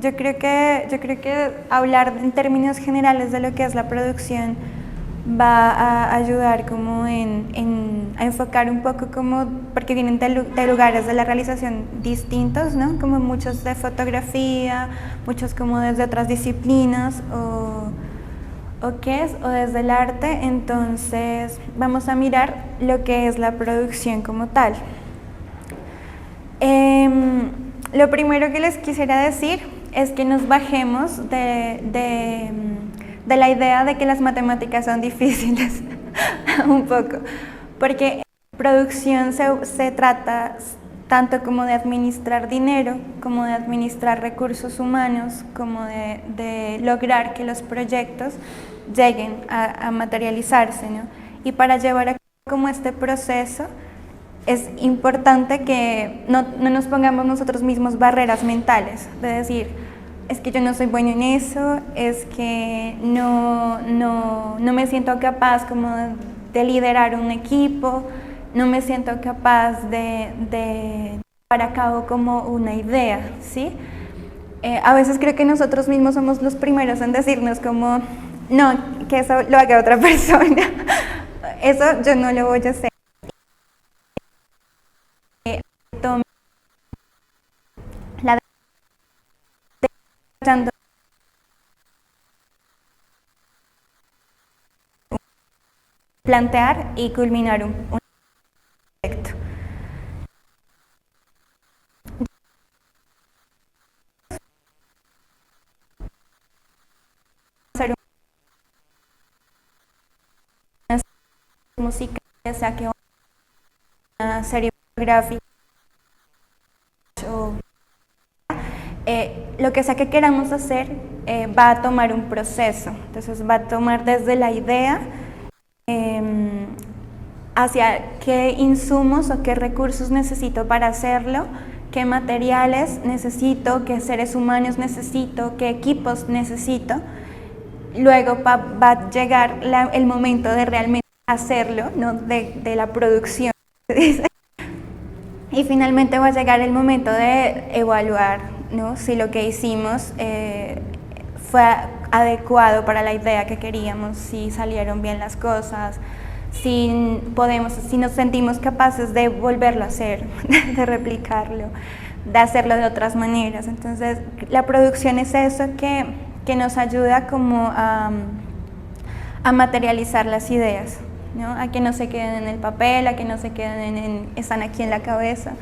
Yo creo que hablar en términos generales de lo que es la producción va a ayudar como a enfocar un poco como, porque vienen de lugares de la realización distintos, ¿no? Como muchos de fotografía, muchos como desde otras disciplinas o qué es, o desde el arte. Entonces vamos a mirar lo que es la producción como tal. Lo primero que les quisiera decir es que nos bajemos de la idea de que las matemáticas son difíciles, un poco, porque producción se trata tanto como de administrar dinero, como de administrar recursos humanos, como de lograr que los proyectos lleguen a materializarse, ¿no? Y para llevar a cabo como este proceso, es importante que no nos pongamos nosotros mismos barreras mentales, de decir, es que yo no soy bueno en eso, es que no me siento capaz como de liderar un equipo, no me siento capaz de llevar a cabo como una idea, ¿sí? A veces creo que nosotros mismos somos los primeros en decirnos como, no, que eso lo haga otra persona, eso yo no lo voy a hacer. La plantear y culminar un proyecto. Hacer una música, ya sea que una serie biográfica o lo que sea que queramos hacer va a tomar un proceso. Entonces va a tomar desde la idea hacia qué insumos o qué recursos necesito para hacerlo, qué materiales necesito, qué seres humanos necesito, qué equipos necesito. Luego va a llegar el momento de realmente hacerlo, ¿no? de la producción. Y finalmente va a llegar el momento de evaluar, ¿no? Si lo que hicimos fue adecuado para la idea que queríamos, si salieron bien las cosas, si nos sentimos capaces de volverlo a hacer, de replicarlo, de hacerlo de otras maneras. Entonces, la producción es eso que nos ayuda como a materializar las ideas, ¿no? A que no se queden en el papel, a que no se queden están aquí en la cabeza,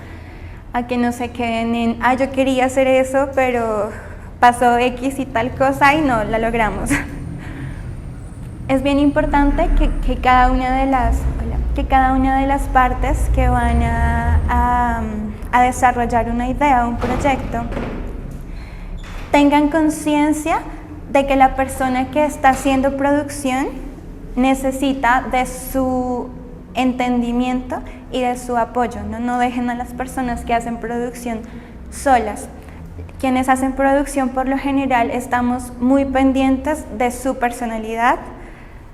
a que no se queden en, yo quería hacer eso, pero pasó X y tal cosa y no la logramos. Es bien importante que cada una de las partes que van a desarrollar una idea, un proyecto, tengan conciencia de que la persona que está haciendo producción necesita de su entendimiento y de su apoyo, ¿no? No dejen a las personas que hacen producción solas. Quienes hacen producción por lo general estamos muy pendientes de su personalidad,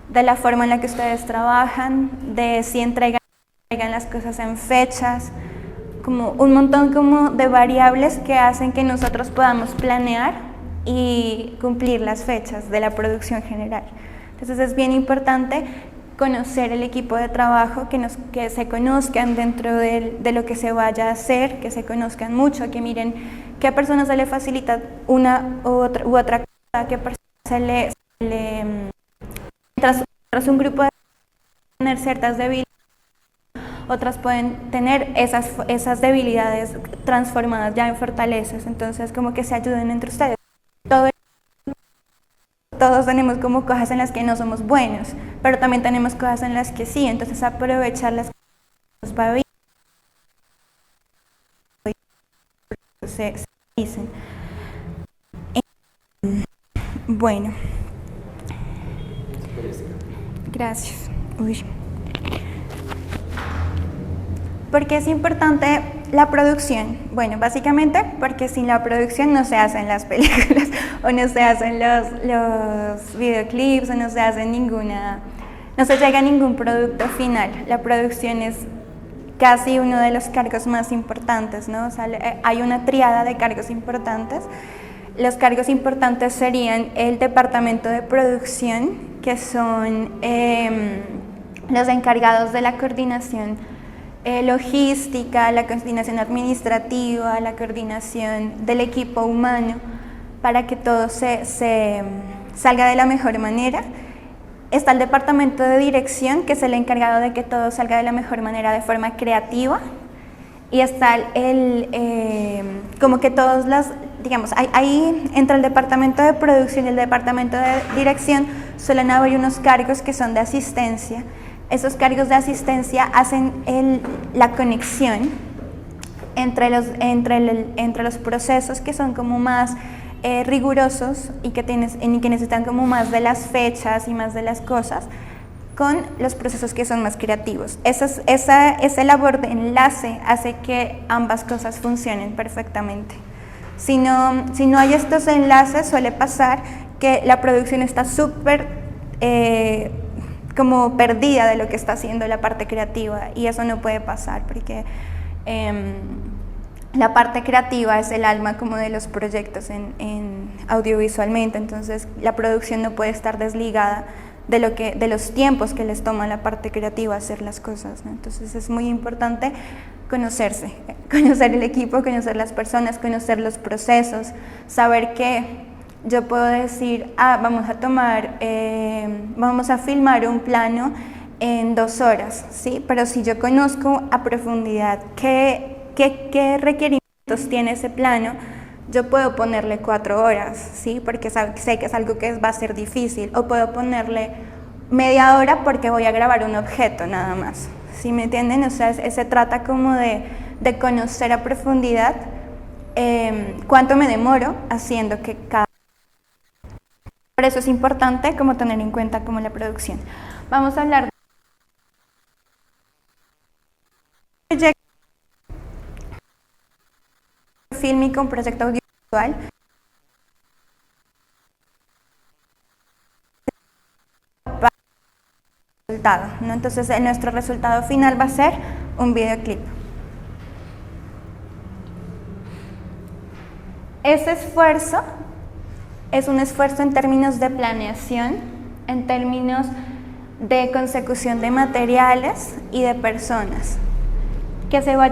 de la forma en la que ustedes trabajan, de si entregan las cosas en fechas, como un montón como de variables que hacen que nosotros podamos planear y cumplir las fechas de la producción general. Entonces es bien importante conocer el equipo de trabajo, que se conozcan dentro de lo que se vaya a hacer, que se conozcan mucho, que miren qué persona se le facilita una u otra cosa, qué persona mientras un grupo de tener ciertas debilidades, otras pueden tener esas debilidades transformadas ya en fortalezas. Entonces como que se ayuden entre ustedes. Todos tenemos como cosas en las que no somos buenos, pero también tenemos cosas en las que sí. Entonces aprovechar las cosas para vivir. Se dicen. Bueno. Gracias. Uy. ¿Por qué es importante la producción? Bueno, básicamente porque sin la producción no se hacen las películas o no se hacen los videoclips o no se hace no se llega a ningún producto final. La producción es casi uno de los cargos más importantes, ¿no? O sea, hay una triada de cargos importantes. Los cargos importantes serían el departamento de producción, que son los encargados de la coordinación logística, la coordinación administrativa, la coordinación del equipo humano, para que todo se salga de la mejor manera. Está el departamento de dirección, que es el encargado de que todo salga de la mejor manera de forma creativa. Y está como que todos los, digamos, ahí entre el departamento de producción y el departamento de dirección suelen haber unos cargos que son de asistencia. Esos cargos de asistencia hacen la conexión entre los procesos que son como más rigurosos y que necesitan como más de las fechas y más de las cosas, con los procesos que son más creativos. Esa labor de enlace hace que ambas cosas funcionen perfectamente. Si no hay estos enlaces, suele pasar que la producción está súper como perdida de lo que está haciendo la parte creativa, y eso no puede pasar porque la parte creativa es el alma como de los proyectos en audiovisualmente. Entonces la producción no puede estar desligada de los tiempos que les toma la parte creativa hacer las cosas, ¿no? Entonces es muy importante conocerse, conocer el equipo, conocer las personas, conocer los procesos, saber que yo puedo decir, vamos a filmar un plano en 2 horas, ¿sí? Pero si yo conozco a profundidad qué requerimientos tiene ese plano, yo puedo ponerle 4 horas, ¿sí? Porque sé que es algo que va a ser difícil, o puedo ponerle media hora porque voy a grabar un objeto nada más, ¿sí me entienden? O sea, se trata como de conocer a profundidad cuánto me demoro haciendo que cada... Por eso es importante como tener en cuenta como la producción. Vamos a hablar de proyecto fílmico, un proyecto audiovisual. ¿No? Entonces nuestro resultado final va a ser un videoclip. Ese esfuerzo es un esfuerzo en términos de planeación, en términos de consecución de materiales y de personas, que va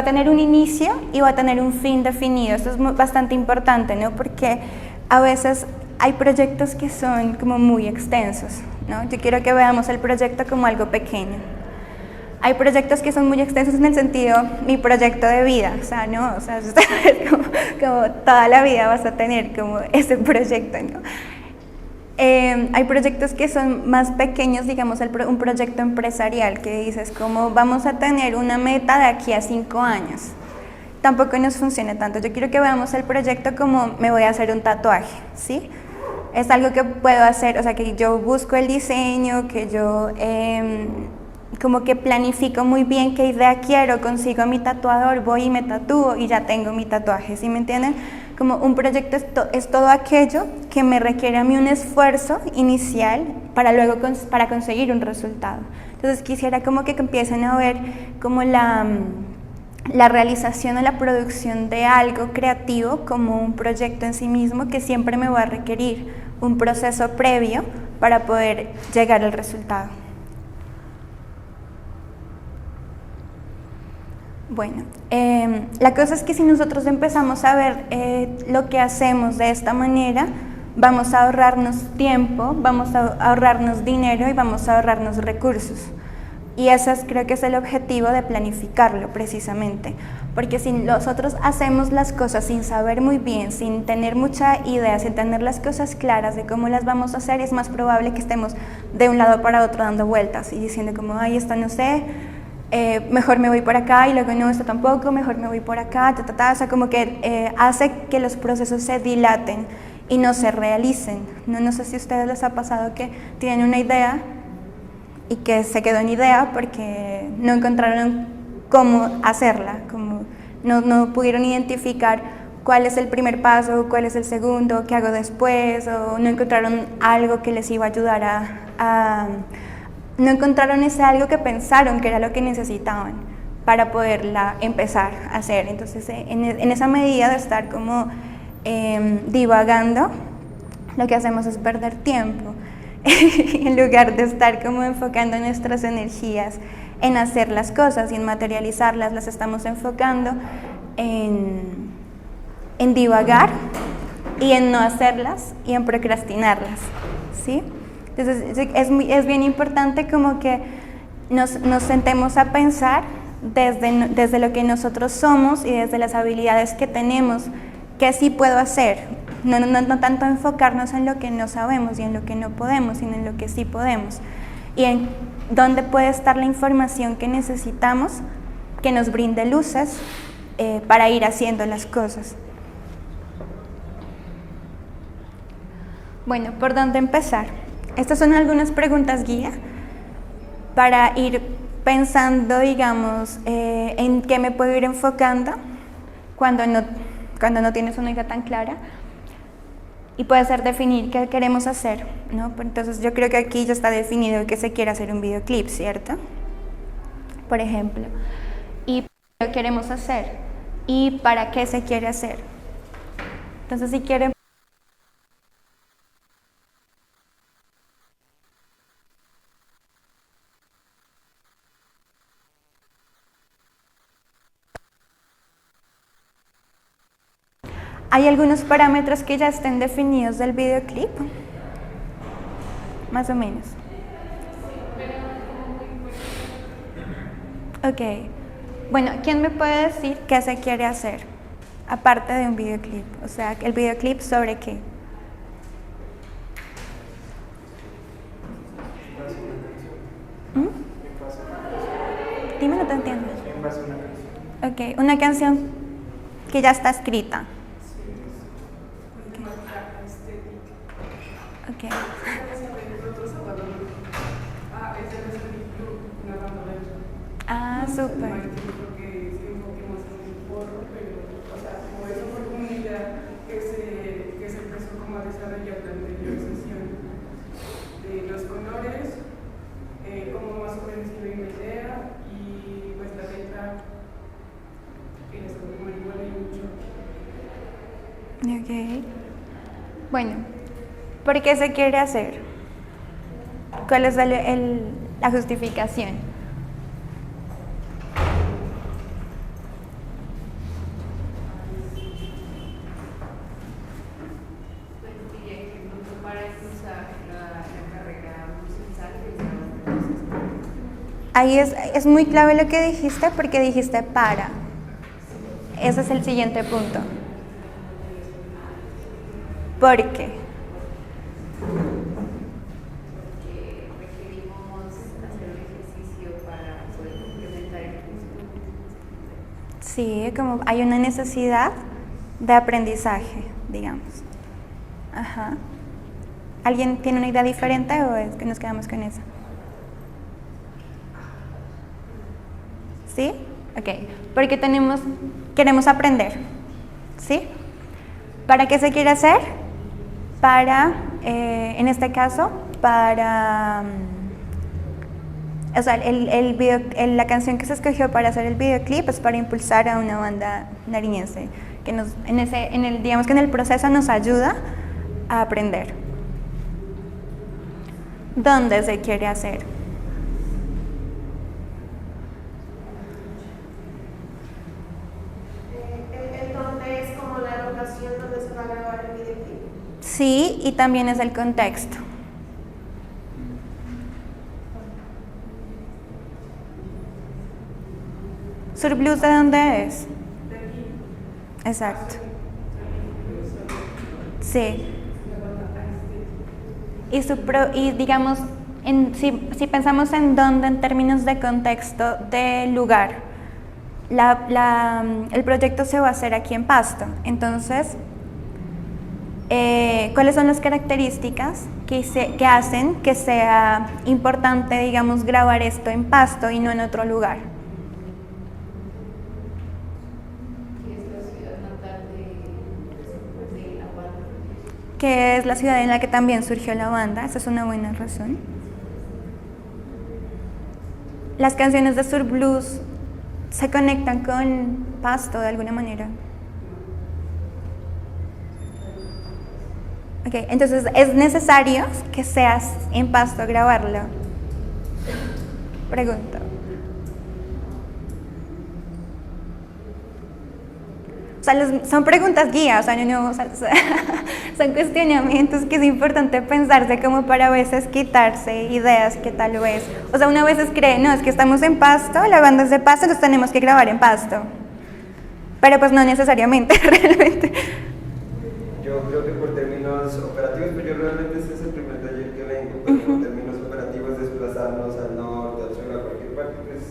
a tener un inicio y va a tener un fin definido. Esto es bastante importante, ¿no? Porque a veces hay proyectos que son como muy extensos, ¿no? Yo quiero que veamos el proyecto como algo pequeño. Hay proyectos que son muy extensos en el sentido, mi proyecto de vida, o sea, ¿no? O sea, como toda la vida vas a tener como ese proyecto, ¿no? Hay proyectos que son más pequeños, digamos un proyecto empresarial, que dices como vamos a tener una meta de aquí a 5 años. Tampoco nos funciona tanto. Yo quiero que veamos el proyecto como me voy a hacer un tatuaje, ¿sí? Es algo que puedo hacer, o sea, que yo busco el diseño, que yo como que planifico muy bien qué idea quiero, consigo mi tatuador, voy y me tatúo y ya tengo mi tatuaje, ¿sí me entienden? Como un proyecto es todo aquello que me requiere a mí un esfuerzo inicial para luego para conseguir un resultado. Entonces quisiera como que empiecen a ver como la realización o la producción de algo creativo como un proyecto en sí mismo, que siempre me va a requerir un proceso previo para poder llegar al resultado. Bueno, la cosa es que si nosotros empezamos a ver lo que hacemos de esta manera, vamos a ahorrarnos tiempo, vamos a ahorrarnos dinero y vamos a ahorrarnos recursos. Y ese creo que es el objetivo de planificarlo precisamente, porque si nosotros hacemos las cosas sin saber muy bien, sin tener mucha idea, sin tener las cosas claras de cómo las vamos a hacer, es más probable que estemos de un lado para otro dando vueltas y diciendo como, ay, esto no sé, mejor me voy por acá, y luego no, esto tampoco, mejor me voy por acá, o sea, como que hace que los procesos se dilaten y no se realicen. No sé si a ustedes les ha pasado que tienen una idea y que se quedó en idea porque no encontraron cómo hacerla, como no pudieron identificar cuál es el primer paso, cuál es el segundo, qué hago después, o no encontraron algo que les iba a ayudar no encontraron ese algo que pensaron que era lo que necesitaban, para poderla empezar a hacer. Entonces, en esa medida de estar como divagando, lo que hacemos es perder tiempo. En lugar de estar como enfocando nuestras energías en hacer las cosas y en materializarlas, las estamos enfocando en divagar y en no hacerlas y en procrastinarlas, ¿sí? Entonces es bien importante como que nos sentemos a pensar desde lo que nosotros somos y desde las habilidades que tenemos, qué sí puedo hacer. No tanto enfocarnos en lo que no sabemos y en lo que no podemos, sino en lo que sí podemos. Y en dónde puede estar la información que necesitamos, que nos brinde luces para ir haciendo las cosas. Bueno, ¿por dónde empezar? Estas son algunas preguntas guía para ir pensando, digamos, en qué me puedo ir enfocando cuando no tienes una idea tan clara. Y puede ser definir qué queremos hacer, ¿no? Entonces yo creo que aquí ya está definido que se quiere hacer un videoclip, ¿cierto? Por ejemplo. ¿Y qué queremos hacer? ¿Y para qué se quiere hacer? Entonces si quieren... ¿Hay algunos parámetros que ya estén definidos del videoclip? Más o menos. Ok. Bueno, ¿quién me puede decir qué se quiere hacer? Aparte de un videoclip. O sea, ¿el videoclip sobre qué? Dime, no te entiendo. Ok, una canción que ya está escrita. Okay. Ah, súper. Ok. Bueno, ¿por qué se quiere hacer? ¿Cuál es la justificación? Ahí es muy clave lo que dijiste, porque dijiste para. Ese es el siguiente punto. ¿Por qué? Requerimos hacer un ejercicio para poder complementar el curso. Sí, como hay una necesidad de aprendizaje, digamos. Ajá. ¿Alguien tiene una idea diferente o es que nos quedamos con esa? ¿Sí? Ok. Porque queremos aprender. ¿Sí? ¿Para qué se quiere hacer? Para, en este caso, para... O sea, la canción que se escogió para hacer el videoclip es para impulsar a una banda nariñense, que digamos que en el proceso nos ayuda a aprender. ¿Dónde se quiere hacer? ¿El dónde es como la locación donde se va a grabar el videoclip? Sí, y también es el contexto. ¿Surblues de dónde es? De aquí. Exacto. Sí. Y digamos, si pensamos en dónde en términos de contexto de lugar, el proyecto se va a hacer aquí en Pasto. Entonces, ¿cuáles son las características que hacen que sea importante, digamos, grabar esto en Pasto y no en otro lugar? Que es la ciudad en la que también surgió la banda. Esa es una buena razón. Las canciones de Surblues se conectan con pasto de alguna manera. Ok, entonces es necesario que seas en pasto a grabarlo. Pregunto. O sea, son preguntas guías, o sea, son cuestionamientos que es importante pensarse como para a veces quitarse ideas que tal vez, o sea, uno a veces cree, no, es que estamos en pasto, la banda es de pasto, entonces tenemos que grabar en pasto. Pero pues no necesariamente, realmente. Yo creo que por términos operativos, pues yo realmente este es el primer taller que vengo, pero por términos operativos desplazarnos al norte, al sur, a cualquier parte, pues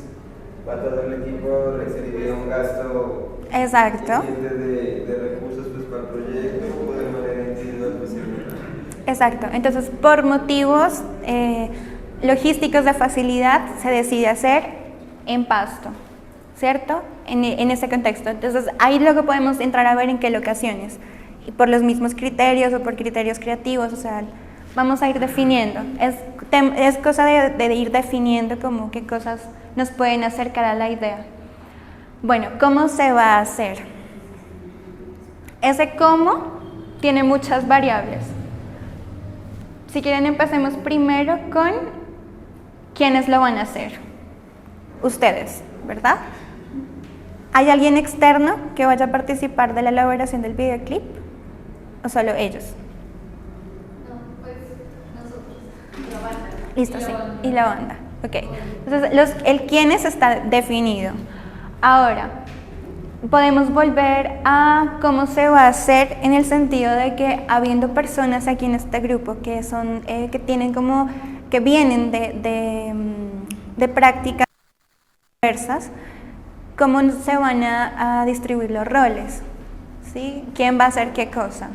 para todo el equipo requeriría un gasto. Exacto. De recursos pues, para el proyecto o de manera individual. Pues, exacto. Entonces, por motivos logísticos de facilidad, se decide hacer en pasto, ¿cierto? En ese contexto. Entonces, ahí luego podemos entrar a ver en qué locaciones. Y por los mismos criterios o por criterios creativos, o sea, vamos a ir definiendo. Es cosa de ir definiendo como qué cosas nos pueden acercar a la idea. Bueno, ¿cómo se va a hacer? Ese cómo tiene muchas variables. Si quieren, empecemos primero con quiénes lo van a hacer. Ustedes, ¿verdad? ¿Hay alguien externo que vaya a participar de la elaboración del videoclip? ¿O solo ellos? No, pues nosotros, la banda. Listo, sí. Y la banda. Ok. Entonces, el quiénes está definido. Ahora, podemos volver a cómo se va a hacer en el sentido de que habiendo personas aquí en este grupo que son, que tienen como, que vienen de prácticas diversas, ¿cómo se van a distribuir los roles? ¿Sí? ¿Quién va a hacer qué cosa?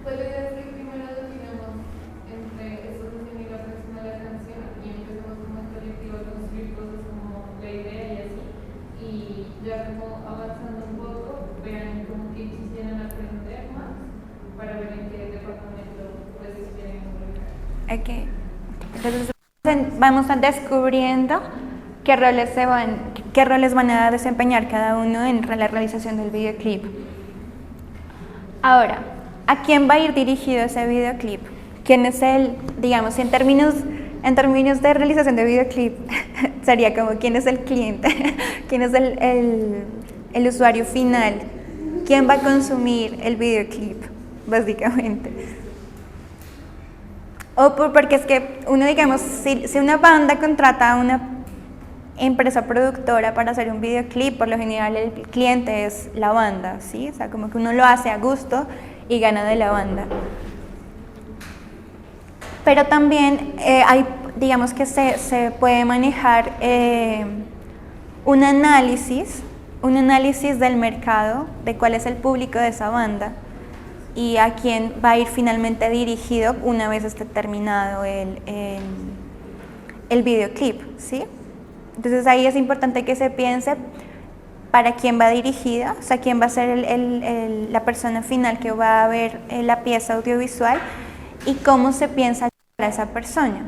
Pues la idea es que primero definamos entre estos y la próxima de la canción y empezamos como en colectivo a construir cosas como la idea y así. Y ya como avanzando un poco, vean como que quisieran aprender más para ver en qué departamento pues se quieren involucrar. Ok. Entonces vamos a descubriendo qué roles van a desempeñar cada uno en la realización del videoclip. Ahora, ¿a quién va a ir dirigido ese videoclip? ¿Quién es digamos, en términos de realización de videoclip, sería como quién es el cliente, quién es el usuario final, quién va a consumir el videoclip, básicamente? Porque es que uno, digamos, si una banda contrata a una empresa productora para hacer un videoclip, por lo general el cliente es la banda, ¿sí? O sea, como que uno lo hace a gusto y gana de la banda. Pero también digamos que se puede manejar un análisis del mercado, de cuál es el público de esa banda y a quién va a ir finalmente dirigido una vez esté terminado el videoclip, ¿sí? Entonces ahí es importante que se piense para quién va dirigida, o sea, quién va a ser la persona final que va a ver la pieza audiovisual y cómo se piensa a esa persona.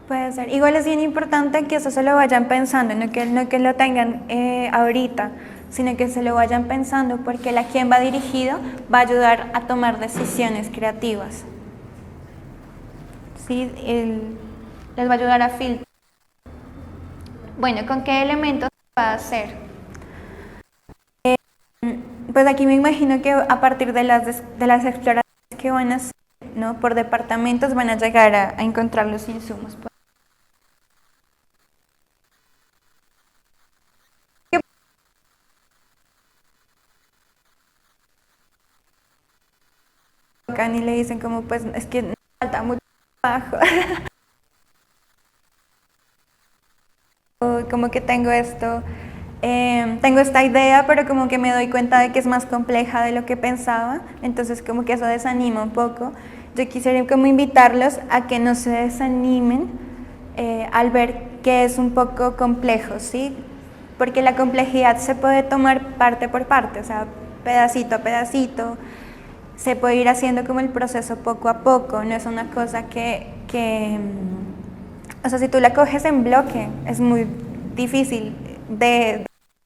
Puede ser. Igual es bien importante que eso se lo vayan pensando, no que lo tengan ahorita, sino que se lo vayan pensando, porque a quien va dirigido va a ayudar a tomar decisiones creativas. ¿Sí? Les va a ayudar a filtrar. Bueno, ¿con qué elementos va a hacer? Pues aquí me imagino que a partir de las exploraciones que van a hacer, ¿no? Por departamentos van a llegar a encontrar los insumos. Y le dicen como, pues es que nos falta mucho trabajo. Como que tengo esta idea, pero como que me doy cuenta de que es más compleja de lo que pensaba, entonces como que eso desanima un poco. Yo quisiera como invitarlos a que no se desanimen al ver que es un poco complejo, ¿sí? porque la complejidad se puede tomar parte por parte, o sea, pedacito a pedacito, se puede ir haciendo como el proceso poco a poco, no es una cosa o sea, si tú la coges en bloque, es muy difícil de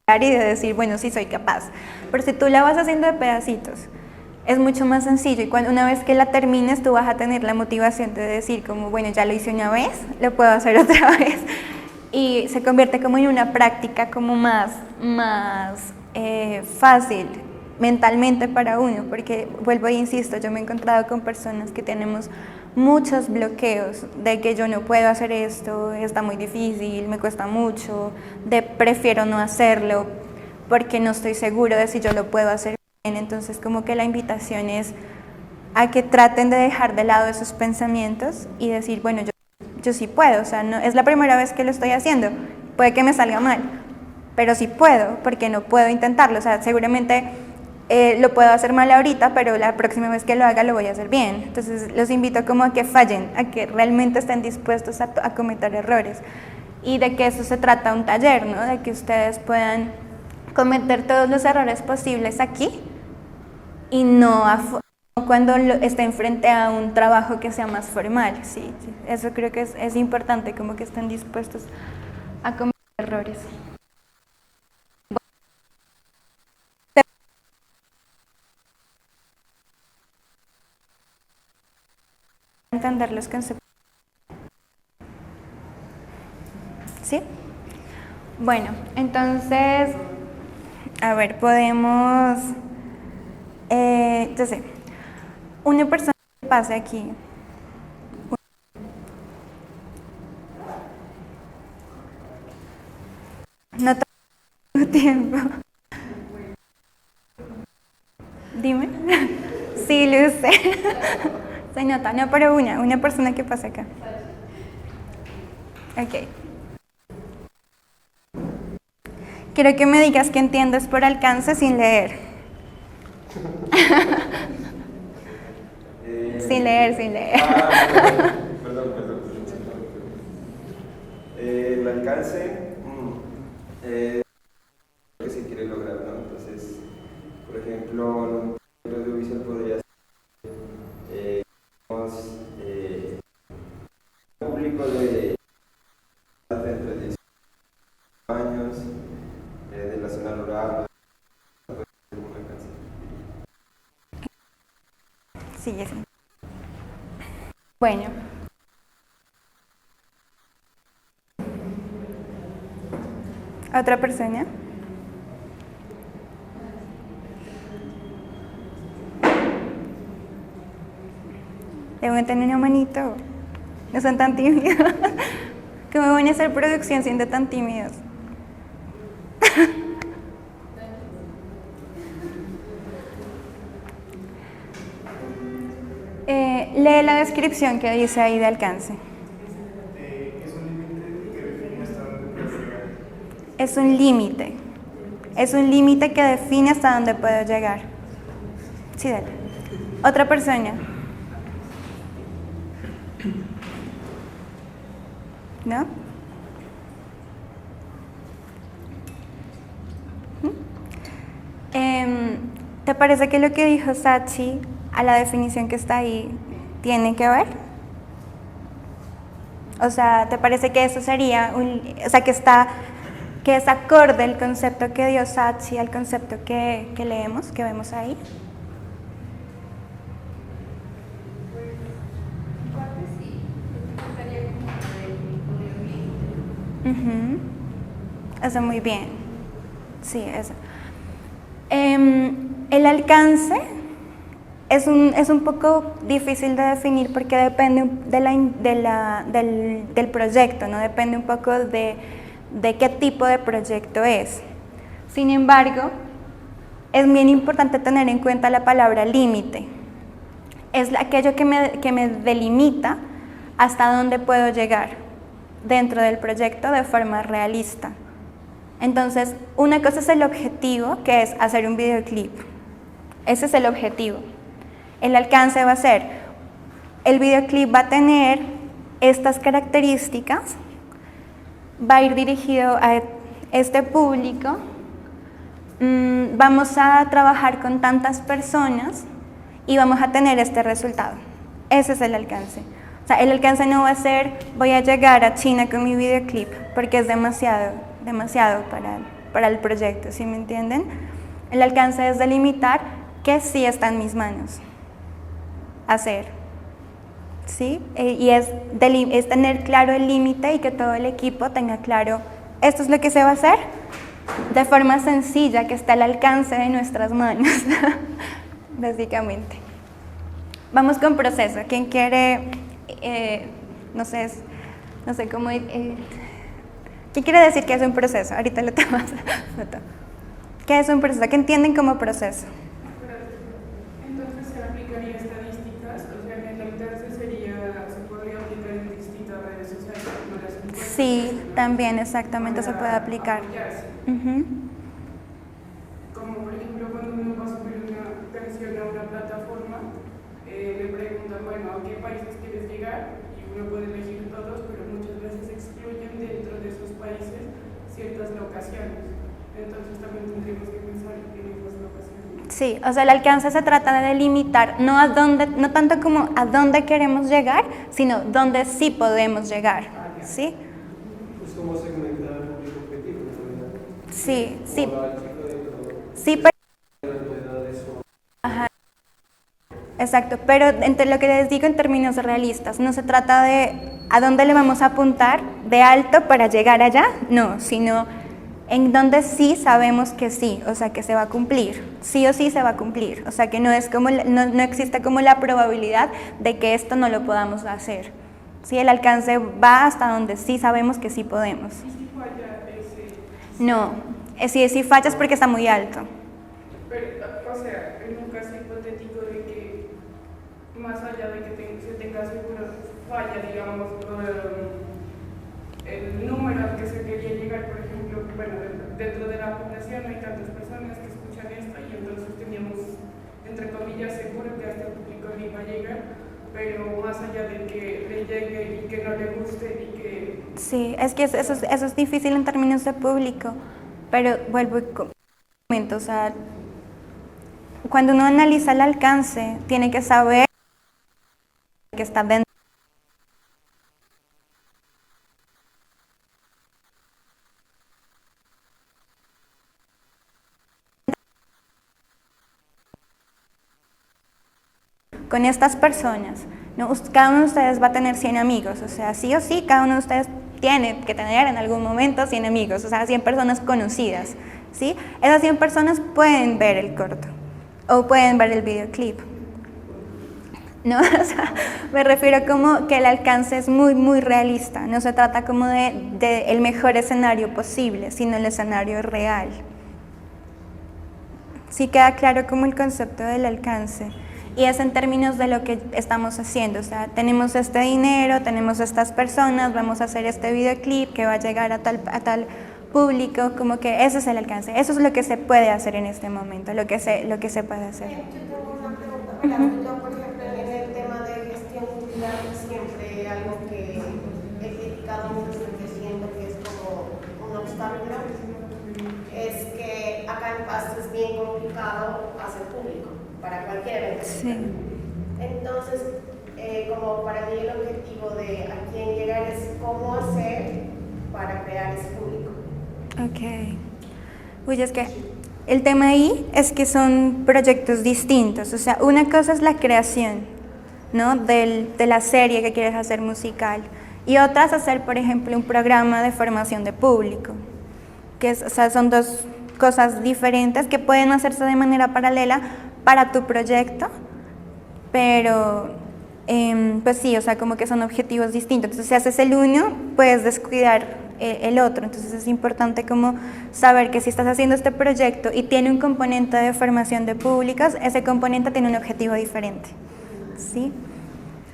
y de decir, bueno, sí soy capaz, pero si tú la vas haciendo de pedacitos, es mucho más sencillo, y una vez que la termines, tú vas a tener la motivación de decir como, bueno, ya lo hice una vez, lo puedo hacer otra vez, y se convierte como en una práctica como más fácil mentalmente para uno, porque vuelvo e insisto, yo me he encontrado con personas que tenemos muchos bloqueos de que yo no puedo hacer esto, está muy difícil, me cuesta mucho, de prefiero no hacerlo porque no estoy seguro de si yo lo puedo hacer bien. Entonces como que la invitación es a que traten de dejar de lado esos pensamientos y decir, bueno, yo sí puedo, o sea, no, es la primera vez que lo estoy haciendo, puede que me salga mal, pero sí puedo, porque no puedo intentarlo, o sea, seguramente lo puedo hacer mal ahorita, pero la próxima vez que lo haga lo voy a hacer bien. Entonces los invito como a que fallen, a que realmente estén dispuestos a cometer errores, y de que eso se trata un taller, ¿no? De que ustedes puedan cometer todos los errores posibles aquí y no cuando estén frente a un trabajo que sea más formal. Sí, eso creo que es importante, como que estén dispuestos a cometer errores. Entender los conceptos. ¿Sí? Bueno, entonces, a ver, podemos, entonces, una persona que pase aquí. No tengo tiempo. Dime. Sí, lo sé. Se nota, no, pero una persona que pasa acá. Ok. Quiero que me digas qué entiendes por alcance sin leer. Sin leer. Perdón. El alcance, lo que se quiere lograr, ¿no? Entonces, por ejemplo, el audiovisual podría ser público de entre 10 años, de la zona rural, Sí. Bueno. ¿Otra persona? Levanten una manito. No son tan tímidos. ¿Cómo van a hacer producción siendo tan tímidos? Lee la descripción que dice ahí de alcance. Es un límite que define hasta dónde puedo llegar. Es un límite. Es un límite que define hasta dónde puedo llegar. Sí, dale. Otra persona. ¿No? ¿Te parece que lo que dijo Sachi a la definición que está ahí tiene que ver? O sea, ¿te parece que eso sería que es acorde el concepto que dio Sachi al concepto que leemos, que vemos ahí? Eso, muy bien. Sí, eso. El alcance es un poco difícil de definir porque depende del proyecto, ¿no? Depende un poco de qué tipo de proyecto es. Sin embargo, es bien importante tener en cuenta la palabra límite. Es aquello que me delimita hasta dónde puedo llegar dentro del proyecto de forma realista. Entonces, una cosa es el objetivo, que es hacer un videoclip. Ese es el objetivo. El alcance va a ser, el videoclip va a tener estas características, va a ir dirigido este público, vamos a trabajar con tantas personas y vamos a tener este resultado. Ese es el alcance. O sea, el alcance no va a ser, voy a llegar a China con mi videoclip, porque es demasiado para el proyecto, ¿sí me entienden? El alcance es delimitar que sí está en mis manos hacer, ¿sí? Y es tener claro el límite y que todo el equipo tenga claro, esto es lo que se va a hacer, de forma sencilla, que está al alcance de nuestras manos, básicamente. Vamos con proceso. ¿Quién quiere, no sé cómo, ¿quién quiere decir qué es un proceso? Ahorita lo tomas. ¿Qué es un proceso? ¿Qué entienden como proceso? Entonces se aplicaría estadísticas, o sea, en el alcance se podría aplicar en distintas redes sociales, como las encuestas. Sí, también exactamente se puede aplicar. Como por ejemplo cuando uno va a subir una canción a una plataforma, le preguntan, bueno, ¿a qué países quieres llegar? Y uno puede elegir todos, pero muchas veces excluyen dentro de esos países ciertas locaciones. Entonces también tendríamos que pensar en esas locaciones. Sí, o sea, el alcance se trata de delimitar, no tanto como a dónde queremos llegar, sino dónde sí podemos llegar, ¿sí? Es como segmentar el público objetivo, ¿no? Sí, sí. Como el chico de todo. Sí, pero... Edades o... Ajá. Exacto, pero entre lo que les digo en términos realistas, no se trata de a dónde le vamos a apuntar de alto para llegar allá, no, sino en donde sí sabemos que sí, o sea, que se va a cumplir, sí o sí se va a cumplir, o sea, que no existe como la probabilidad de que esto no lo podamos hacer. Sí, el alcance va hasta donde sí sabemos que sí podemos. ¿Y si falla ese? No, si fallas porque está muy alto. Pero, o sea, en un caso hipotético de que más allá de que se tenga seguro, falla, digamos, el número al que se quería llegar, por ejemplo, bueno, dentro de la población hay tantas personas que escuchan esto y entonces teníamos, entre comillas, seguro que a este público le iba a llegar, pero más allá de que le llegue y que no le guste y que... Sí, es que eso es difícil en términos de público, pero vuelvo y comento, o sea, cuando uno analiza el alcance, tiene que saber que está dentro. Con estas personas, ¿no? Cada uno de ustedes va a tener 100 amigos, o sea, sí o sí, cada uno de ustedes tiene que tener en algún momento 100 amigos, o sea, 100 personas conocidas, ¿sí? Esas 100 personas pueden ver el corto o pueden ver el videoclip, ¿no? O sea, me refiero como que el alcance es muy, muy realista, no se trata como de el mejor escenario posible, sino el escenario real. Sí queda claro como el concepto del alcance. Y es en términos de lo que estamos haciendo, o sea, tenemos este dinero, tenemos estas personas, vamos a hacer este videoclip que va a llegar a tal público, como que ese es el alcance, eso es lo que se puede hacer en este momento, lo que se puede hacer. Yo tengo una pregunta. Mira, yo, por ejemplo, en el tema de gestión cultural, siempre algo que he criticado mucho y que siento que es como un obstáculo, es que acá en Pasto es bien complicado hacer público para cualquier evento. Sí. Entonces, como para mí el objetivo de a quién llegar es cómo hacer para crear ese público. Ok. Uy, es que el tema ahí es que son proyectos distintos, o sea, una cosa es la creación, ¿no? de la serie que quieres hacer musical, y otra es hacer, por ejemplo, un programa de formación de público, que o sea, son dos cosas diferentes que pueden hacerse de manera paralela para tu proyecto, pero pues sí, o sea, como que son objetivos distintos. Entonces, si haces el uno, puedes descuidar el otro. Entonces, es importante como saber que si estás haciendo este proyecto y tiene un componente de formación de públicos, ese componente tiene un objetivo diferente, ¿sí?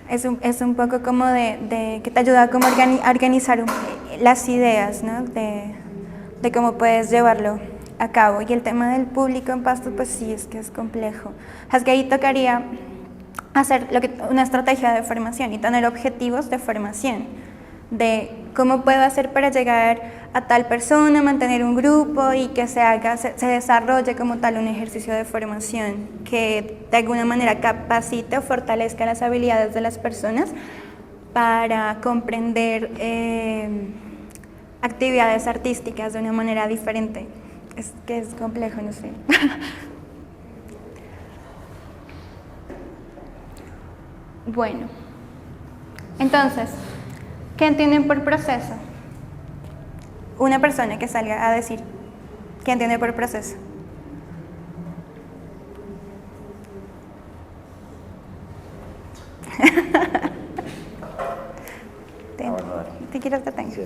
Es un poco como de que te ayuda como a organizar las ideas, ¿no? De cómo puedes llevarlo a cabo. Y el tema del público en Pasto, pues sí, es que es complejo. Es que ahí tocaría hacer una estrategia de formación y tener objetivos de formación, de cómo puedo hacer para llegar a tal persona, mantener un grupo y que se desarrolle como tal un ejercicio de formación que de alguna manera capacite o fortalezca las habilidades de las personas para comprender actividades artísticas de una manera diferente. Es que es complejo, no sé. Bueno, entonces, ¿qué entienden por proceso? Una persona que salga a decir, ¿qué entiende por proceso? ¿Te quieres que tenga?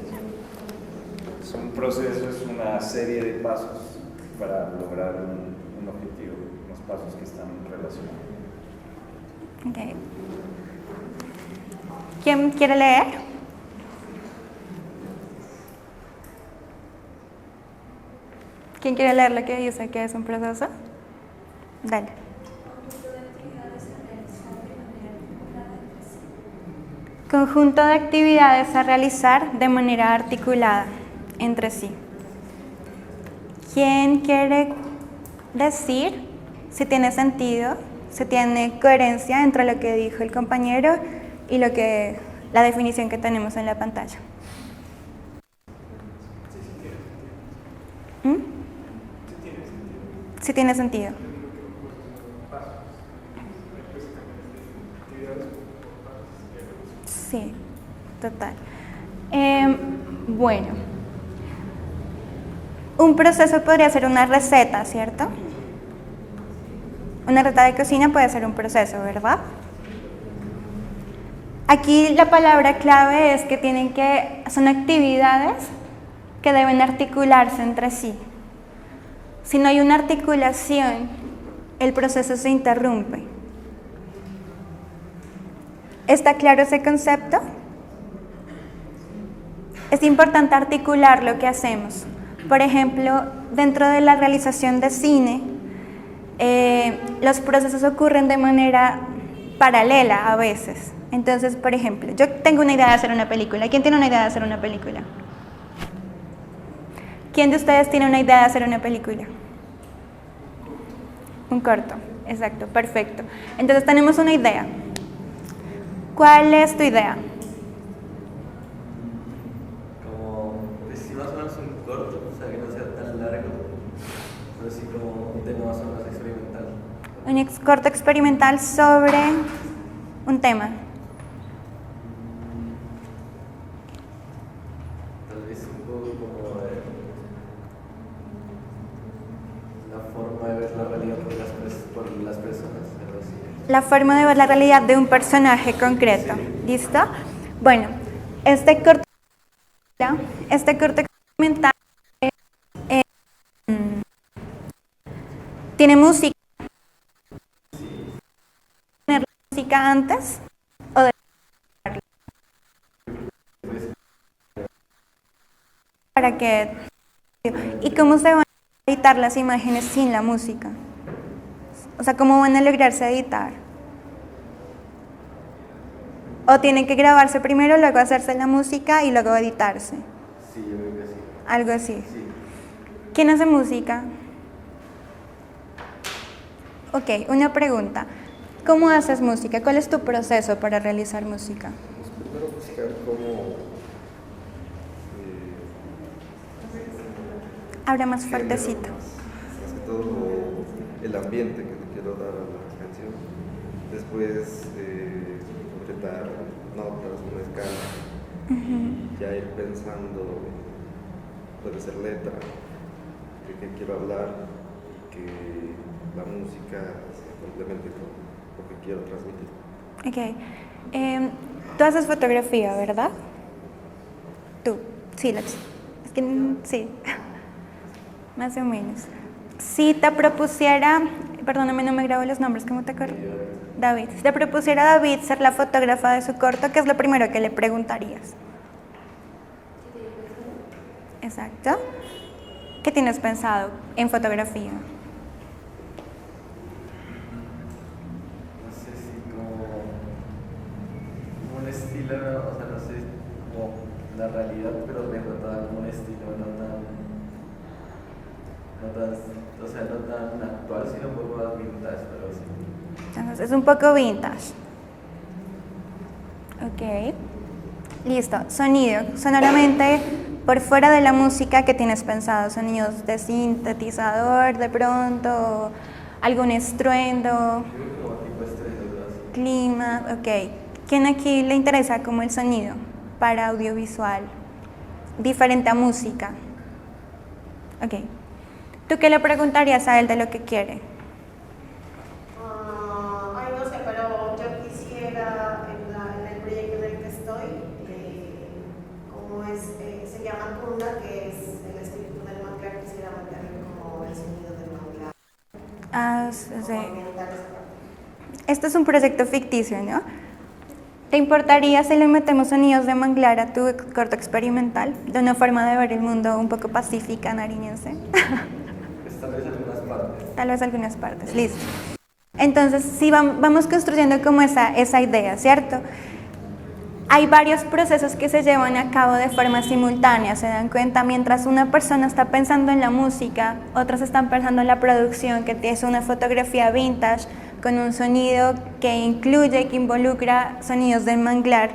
Es un proceso, es una serie de pasos para lograr un objetivo, unos pasos que están relacionados. Okay. ¿Quién quiere leer? ¿Quién quiere leer lo que dice que es un proceso? Dale. Conjunto de actividades a realizar de manera articulada entre sí. ¿Quién quiere decir si tiene sentido, si tiene coherencia entre lo que dijo el compañero y la definición que tenemos en la pantalla? Sí tiene sentido. Sí, total. Bueno, un proceso podría ser una receta, ¿cierto? Una receta de cocina puede ser un proceso, ¿verdad? Aquí la palabra clave es que son actividades que deben articularse entre sí. Si no hay una articulación, el proceso se interrumpe. ¿Está claro ese concepto? Es importante articular lo que hacemos. Por ejemplo, dentro de la realización de cine, los procesos ocurren de manera paralela a veces. Entonces, por ejemplo, yo tengo una idea de hacer una película. ¿Quién tiene una idea de hacer una película? ¿Quién de ustedes tiene una idea de hacer una película? Un corto, exacto, perfecto. Entonces tenemos una idea. ¿Cuál es tu idea? Como, pues sí, más o menos un corto, o sea, que no sea tan largo, pero sí como un tema más o menos experimental. Un corto experimental sobre un tema. Tal vez un poco como la forma de ver la realidad por las personas, algo así. La forma de ver la realidad de un personaje concreto. ¿Listo? Bueno, este corto experimental tiene música. ¿Tener música antes o de para que y cómo se van a editar las imágenes sin la música? O sea, ¿cómo van a lograrse editar? ¿O tienen que grabarse primero, luego hacerse la música y luego editarse? Sí, yo creo que sí. Algo así. Sí. ¿Quién hace música? Ok, una pregunta. ¿Cómo haces música? ¿Cuál es tu proceso para realizar música? Pues primero buscar cómo Habla más fuertecito. más que todo el ambiente que le quiero dar a la canción. Después concretar notas, una escala. Ya ir pensando, puede ser letra, de qué quiero hablar, que la música se complemente con lo que quiero transmitir. Ok. Tú haces fotografía, ¿verdad? Tú. Sí, es que sí. Más o menos. Si te propusiera, perdóname, no me grabo los nombres, ¿cómo te acuerdas? David. Si te propusiera a David ser la fotógrafa de su corto, ¿qué es lo primero que le preguntarías? Exacto. ¿Qué tienes pensado en fotografía? No sé si como un estilo, o sea, no sé, como la realidad, pero retratada como un estilo o sea, no tan actual, sino un poco más vintage, pero sí. Entonces, es un poco vintage. Ok. Listo. Sonido. Sonoramente, por fuera de la música, ¿qué tienes pensado? ¿Sonidos de sintetizador de pronto? ¿Algún estruendo? Como tipo estrellas, así. Clima. Ok. ¿Quién aquí le interesa como el sonido para audiovisual? Diferente a música. Ok. ¿Tú qué le preguntarías a él de lo que quiere? Ay, no sé, pero yo quisiera en el proyecto en el que estoy, como es, se llama Kunda, que es el espíritu del manglar, quisiera meterle como el sonido del manglar. Ah, Como sí. ambientar esa parte. Esto es un proyecto ficticio, ¿no? ¿Te importaría si le metemos sonidos de manglar a tu corto experimental? De una forma de ver el mundo un poco pacífica, nariñense. Pues tal vez algunas partes. Tal vez algunas partes, listo. Entonces, sí, vamos construyendo como esa idea, ¿cierto? Hay varios procesos que se llevan a cabo de forma simultánea, se dan cuenta, mientras una persona está pensando en la música, otros están pensando en la producción, que es una fotografía vintage, con un sonido que incluye, que involucra sonidos del manglar.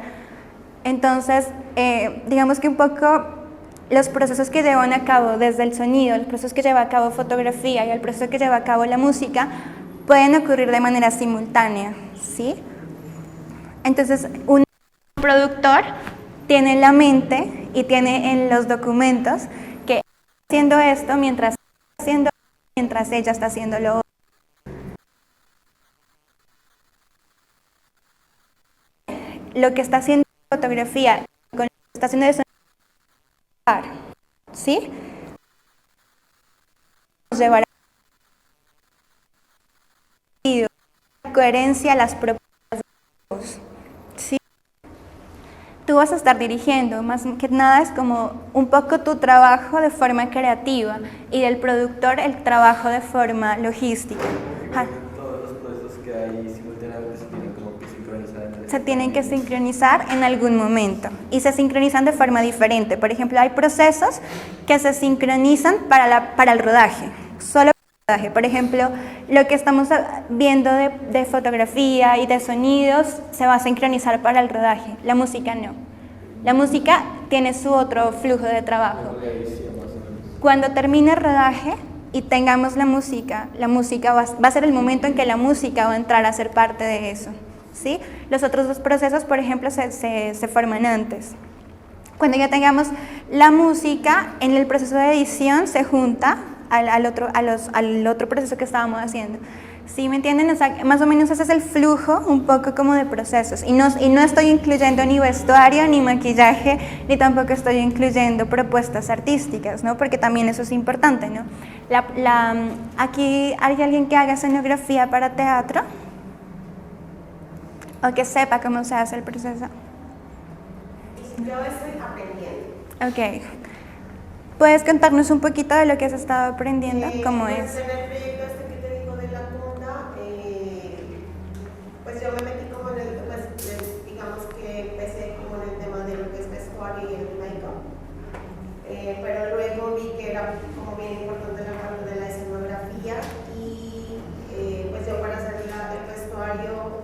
Entonces, digamos que un poco los procesos que llevan a cabo desde el sonido, el proceso que lleva a cabo fotografía y el proceso que lleva a cabo la música, pueden ocurrir de manera simultánea, ¿sí? Entonces, un productor tiene en la mente y tiene en los documentos que está haciendo esto mientras ella está haciendo lo otro. Lo que está haciendo fotografía con lo que está haciendo de sonido, ¿sí? Llevar a coherencia a las propuestas de voz, ¿sí? Tú vas a estar dirigiendo, más que nada es como un poco tu trabajo de forma creativa y del productor el trabajo de forma logística. Todos los procesos que hay simultáneamente se tienen como que sincronizar. Se tienen que sincronizar en algún momento y se sincronizan de forma diferente. Por ejemplo, hay procesos que se sincronizan para el rodaje, solo para el rodaje. Por ejemplo, lo que estamos viendo de fotografía y de sonidos se va a sincronizar para el rodaje, la música no. La música tiene su otro flujo de trabajo. Cuando termine el rodaje y tengamos la música va a ser el momento en que la música va a entrar a ser parte de eso, ¿sí? Los otros dos procesos, por ejemplo, se forman antes. Cuando ya tengamos la música, en el proceso de edición se junta al otro proceso que estábamos haciendo. ¿Sí me entienden? O sea, más o menos ese es el flujo un poco como de procesos. Y no estoy incluyendo ni vestuario, ni maquillaje, ni tampoco estoy incluyendo propuestas artísticas, ¿no? Porque también eso es importante, ¿no? Aquí hay alguien que haga escenografía para teatro o que sepa cómo se hace el proceso. Yo estoy aprendiendo. Ok. ¿Puedes contarnos un poquito de lo que has estado aprendiendo? ¿Cómo Pues es? en el proyecto este que te digo de la Kunda, pues yo me metí como en el, pues digamos que empecé como en el tema de lo que es vestuario y el make-up, pero luego vi que era como bien importante la parte de la escenografía y pues yo para hacer el vestuario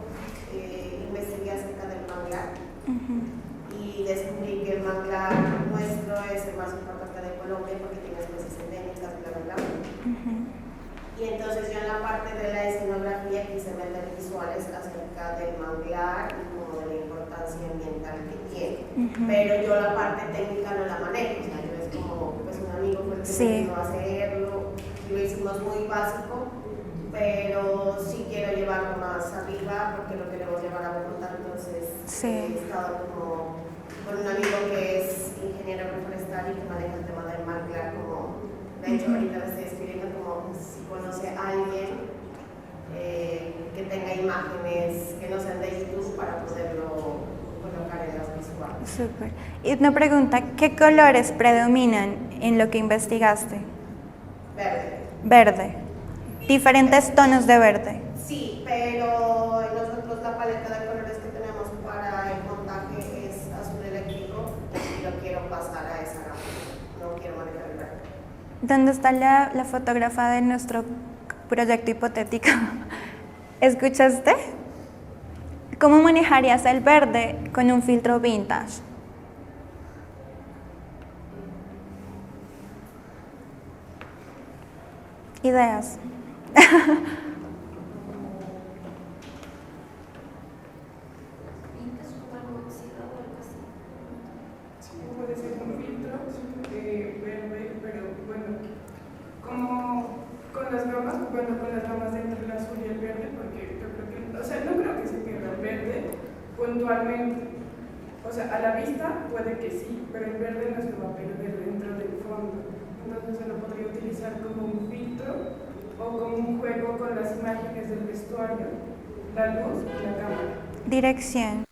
investigué acerca del manglar y descubrí que el manglar nuestro es el más importante de Colombia porque tiene especies endémicas, bla, bla, bla. Y entonces yo en la parte de la escenografía quise meter visuales acerca del manglar y como de la importancia ambiental que tiene. Pero yo la parte técnica no la manejo, o sea, yo es como, pues un amigo fue el que me ayudó a hacerlo, lo hicimos muy básico, pero sí quiero llevarlo más arriba porque lo queremos llevar a Bogotá, entonces he estado como con un amigo que es ingeniero forestal y que maneja el tema del manglar, como de hecho ahorita me estoy escribiendo como si conoce a alguien que tenga imágenes que no sean de YouTube para poderlo colocar en las visuales. Súper. Y una pregunta, ¿qué colores predominan en lo que investigaste? Verde. Verde. Diferentes tonos de verde. Sí, pero nosotros la paleta de colores que tenemos para el montaje es azul eléctrico y lo quiero ¿Dónde está la fotógrafa de nuestro proyecto hipotético? ¿Escuchaste? ¿Cómo manejarías el verde con un filtro vintage? Ideas. Puede ser un filtro verde, pero bueno, como con las gamas, bueno, con las gamas entre el azul y el verde, porque yo creo que, o sea, no creo que se pierda el verde puntualmente. O sea, a la vista puede que sí, pero el verde no se va a perder dentro del fondo. Entonces se lo podría utilizar como un filtro o como un juego con las imágenes del vestuario, la luz y la cámara. Dirección.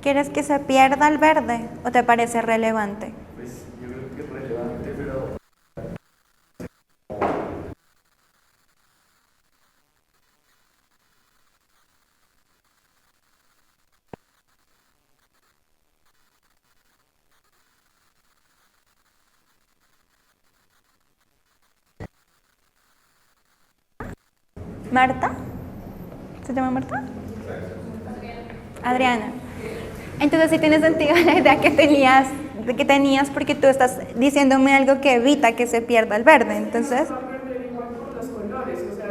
¿Quieres que se pierda el verde o te parece relevante? Pues yo creo que es relevante, pero ¿Marta? ¿Se llama Marta? Adriana. Entonces sí tiene sentido la idea que tenías porque tú estás diciéndome algo que evita que se pierda el verde, entonces... No va a perder igual por los colores, o sea,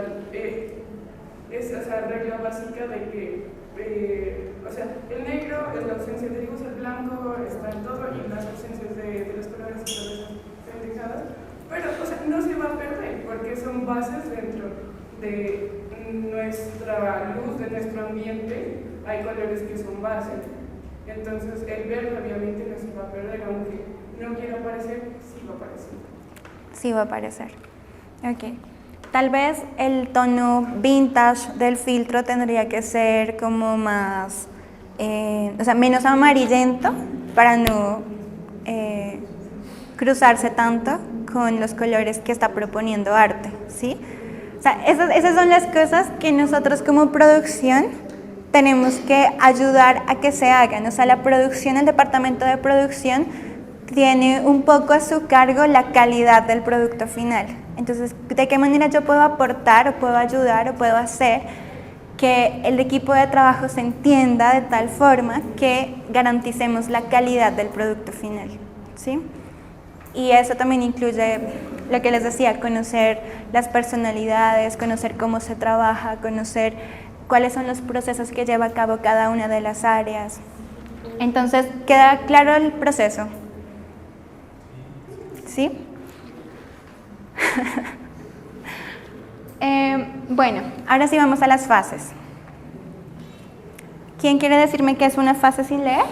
es esa regla básica de que, o sea, el negro es la ausencia de luz, el blanco está en todo y las ausencias de los colores y todas esas pendejadas, pero, o sea, no se va a perder porque son bases dentro de nuestra luz, de nuestro ambiente, hay colores que son base. Entonces el verde obviamente no se va a perder, aunque no quiera aparecer, sí va a aparecer. Sí va a aparecer. Ok. Tal vez el tono vintage del filtro tendría que ser como más, o sea, menos amarillento para no cruzarse tanto con los colores que está proponiendo arte, ¿sí? O sea, esas son las cosas que nosotros como producción tenemos que ayudar a que se hagan. O sea, la producción, el departamento de producción tiene un poco a su cargo la calidad del producto final. Entonces, ¿de qué manera yo puedo aportar o puedo ayudar o puedo hacer que el equipo de trabajo se entienda de tal forma que garanticemos la calidad del producto final? ¿Sí? Y eso también incluye lo que les decía, conocer las personalidades, conocer cómo se trabaja, conocer cuáles son los procesos que lleva a cabo cada una de las áreas. Entonces, ¿queda claro el proceso? ¿Sí? Bueno, ahora sí vamos a las fases. ¿Quién quiere decirme qué es una fase sin leer?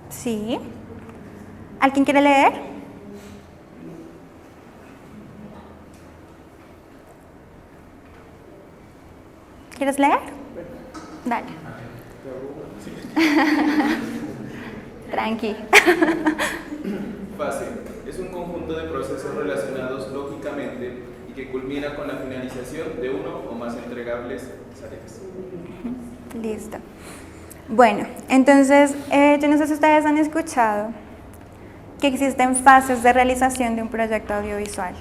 Sí. ¿Alguien quiere leer? ¿Quieres leer? Dale. Tranqui. Fase. Es un conjunto de procesos relacionados lógicamente y que culmina con la finalización de uno o más entregables tareas. Listo. Bueno, entonces, yo no sé si ustedes han escuchado que existen fases de realización de un proyecto audiovisual.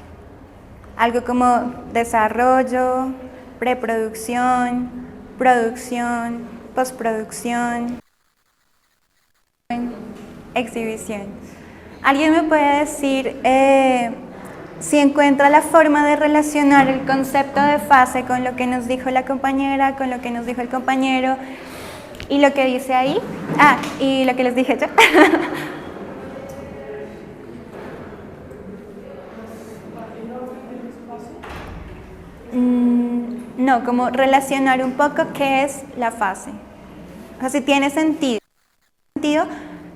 Algo como desarrollo, preproducción, producción, postproducción, exhibición. ¿Alguien me puede decir si encuentra la forma de relacionar el concepto de fase con lo que nos dijo la compañera, con lo que nos dijo el compañero y lo que dice ahí? Ah, y lo que les dije yo. No, como relacionar un poco qué es la fase. O sea, si tiene sentido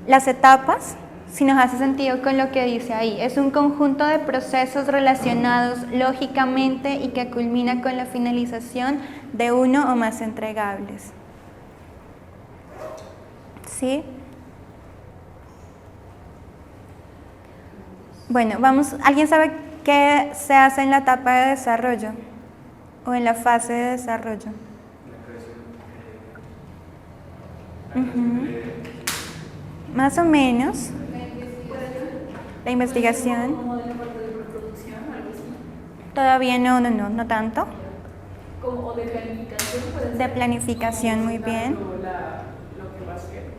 las etapas, si nos hace sentido con lo que dice ahí. Es un conjunto de procesos relacionados lógicamente y que culmina con la finalización de uno o más entregables. ¿Sí? Bueno, ¿alguien sabe qué se hace en la etapa de desarrollo o en la fase de desarrollo? Ujú. Más o menos. La investigación. Como de la parte de reproducción, algo así. Todavía no tanto. Como o de planificación. puede De ser. planificación, muy bien. Lo que va a ser.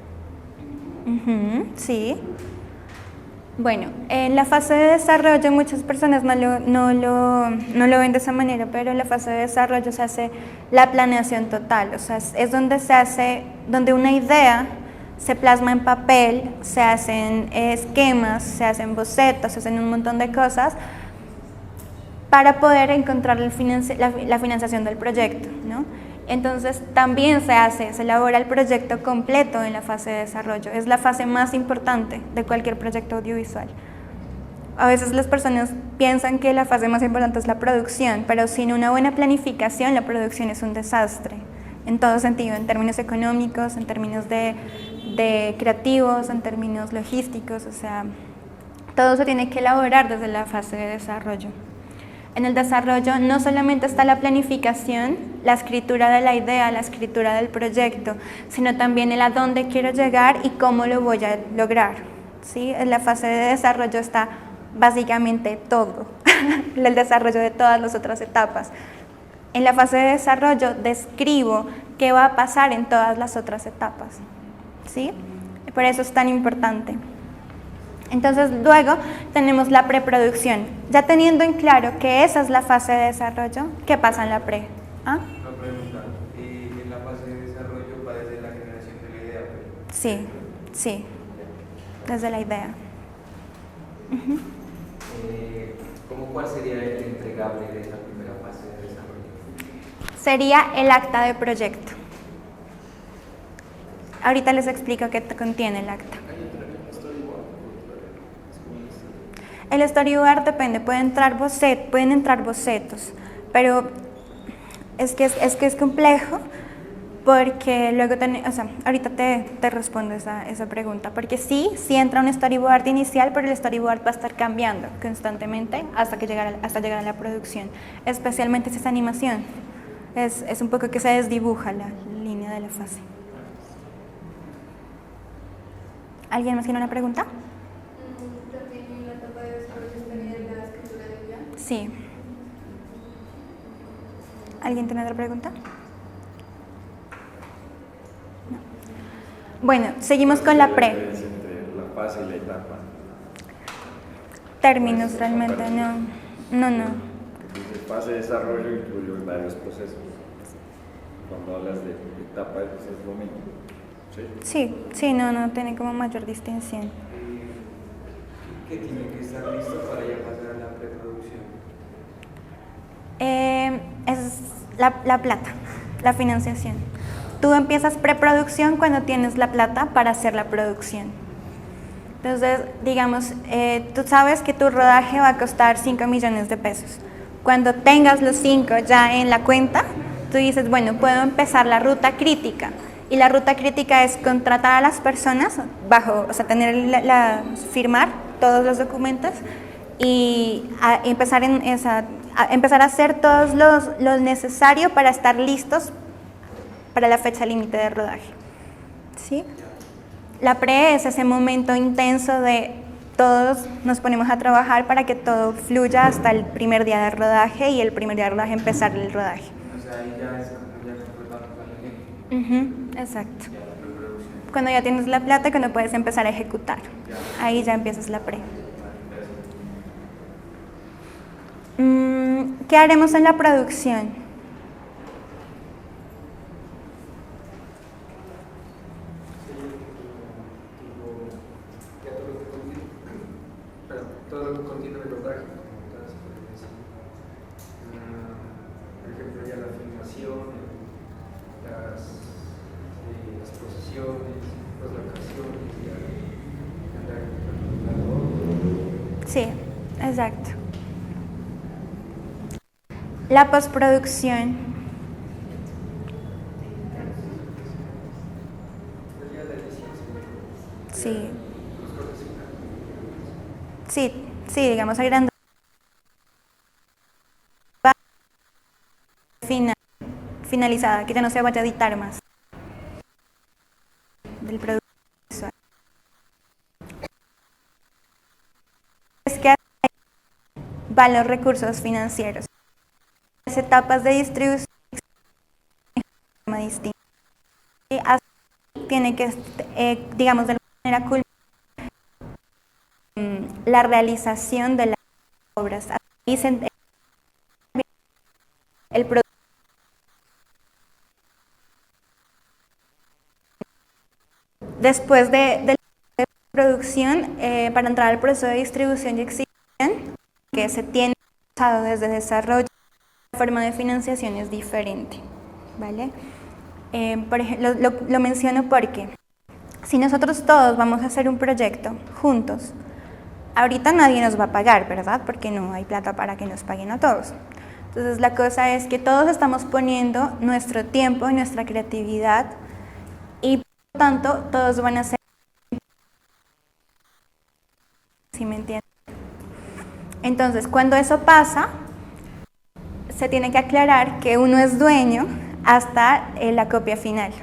Ujú, sí. Bueno, en la fase de desarrollo muchas personas no lo ven de esa manera, pero en la fase de desarrollo se hace la planeación total, o sea, es donde se hace, donde una idea se plasma en papel, se hacen esquemas, se hacen bocetos, se hacen un montón de cosas para poder encontrar la financiación del proyecto, ¿no? Entonces también se elabora el proyecto completo en la fase de desarrollo. Es la fase más importante de cualquier proyecto audiovisual. A veces las personas piensan que la fase más importante es la producción, pero sin una buena planificación la producción es un desastre. En todo sentido, en términos económicos, en términos de creativos, en términos logísticos, o sea, todo se tiene que elaborar desde la fase de desarrollo. En el desarrollo no solamente está la planificación, la escritura de la idea, la escritura del proyecto, sino también el a dónde quiero llegar y cómo lo voy a lograr, ¿sí? En la fase de desarrollo está básicamente todo, el desarrollo de todas las otras etapas. En la fase de desarrollo describo qué va a pasar en todas las otras etapas, ¿sí? Por eso es tan importante. Entonces luego tenemos la preproducción. Ya teniendo en claro que esa es la fase de desarrollo, ¿qué pasa en la pre? ¿Ah? Una pregunta, ¿en la fase de desarrollo va desde la generación de la idea? Sí, desde la idea. Uh-huh. ¿Cuál sería el entregable de esa primera fase de desarrollo? Sería el acta de proyecto. Ahorita les explico qué contiene el acta. El storyboard depende, pueden entrar bocetos, pero es que es complejo porque luego, ahorita te respondo esa pregunta, porque sí entra un storyboard inicial, pero el storyboard va a estar cambiando constantemente hasta llegar a la producción, especialmente si es animación, es un poco que se desdibuja la línea de la fase. ¿Alguien más tiene una pregunta? ¿También en la etapa de desarrollo estaría la escritura de guión? Sí. ¿Alguien tiene otra pregunta? No. Bueno, seguimos con la pre. Entre la fase y la etapa. Términos realmente, no. Entonces, fase de desarrollo incluye varios procesos. Cuando hablas de etapa, pues es lo mismo. Sí, no tiene como mayor distinción. ¿Qué tiene que estar listo para ya pasar a la preproducción? Es la plata, la financiación. Tú empiezas preproducción cuando tienes la plata para hacer la producción. Entonces, digamos, tú sabes que tu rodaje va a costar 5 millones de pesos. Cuando tengas los 5 ya en la cuenta, tú dices, bueno, puedo empezar la ruta crítica. Y la ruta crítica es contratar a las personas firmar todos los documentos y empezar a hacer todo lo necesario para estar listos para la fecha límite de rodaje. ¿Sí? La pre es ese momento intenso de todos nos ponemos a trabajar para que todo fluya hasta el primer día de rodaje y el primer día de rodaje empezar el rodaje. O sea, ahí ya es como ya contratamos a la gente. Exacto. Cuando ya tienes la plata, cuando puedes empezar a ejecutar. Ahí ya empiezas la pre. ¿Qué haremos en la producción? Todo lo que contiene el rodaje, por ejemplo, ya la filmación, las posiciones, las locaciones, Sí, exacto. La postproducción. sí, digamos, finalizada, que ya no se vaya a editar más del producto visual. Es que van los recursos financieros. Las etapas de distribución de forma distinta. Y así tiene que, digamos, de alguna manera culminar la realización de las obras. Así el producto. Después de la producción, para entrar al proceso de distribución y exhibición, que se tiene usado desde desarrollo, la forma de financiación es diferente, ¿vale? Por ejemplo, lo menciono porque si nosotros todos vamos a hacer un proyecto juntos, ahorita nadie nos va a pagar, ¿verdad? Porque no hay plata para que nos paguen a todos. Entonces la cosa es que todos estamos poniendo nuestro tiempo y nuestra creatividad y por lo tanto todos van a ser, ¿sí me entienden? Entonces cuando eso pasa, se tiene que aclarar que uno es dueño hasta la copia final.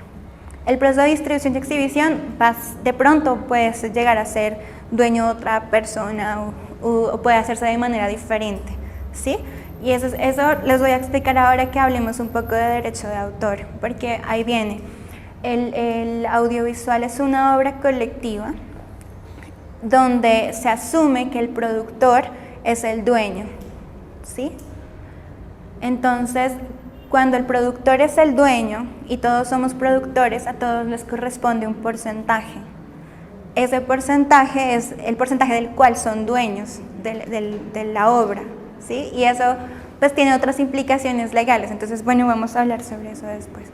El proceso de distribución y exhibición de pronto puede llegar a ser dueño de otra persona o puede hacerse de manera diferente, ¿sí? Y eso les voy a explicar ahora que hablemos un poco de derecho de autor, porque ahí viene. El audiovisual es una obra colectiva donde se asume que el productor es el dueño, ¿sí? Entonces, cuando el productor es el dueño y todos somos productores, a todos les corresponde un porcentaje. Ese porcentaje es el porcentaje del cual son dueños de la obra, ¿sí? Y eso pues tiene otras implicaciones legales. Entonces, bueno, vamos a hablar sobre eso después.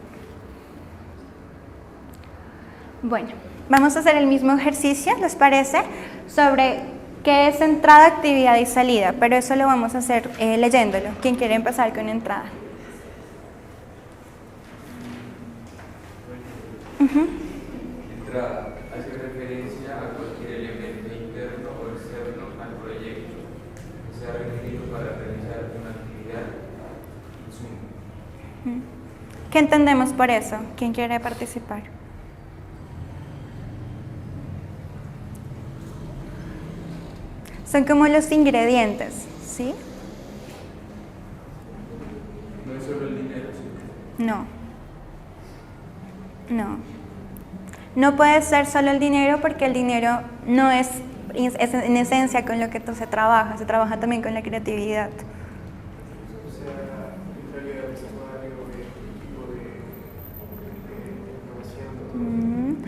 Bueno, vamos a hacer el mismo ejercicio, ¿les parece? Sobre qué es entrada, actividad y salida, pero eso lo vamos a hacer leyéndolo. ¿Quién quiere empezar con entrada? Entrada hace referencia a cualquier elemento interno o externo al proyecto que sea requerido para realizar una actividad. Insumo. ¿Qué entendemos por eso? ¿Quién quiere participar? Son como los ingredientes, ¿sí? No es solo el dinero, ¿sí? No puede ser solo el dinero porque el dinero no es en esencia con lo que se trabaja también con la creatividad. O sea, en realidad es algo de tipo de innovación.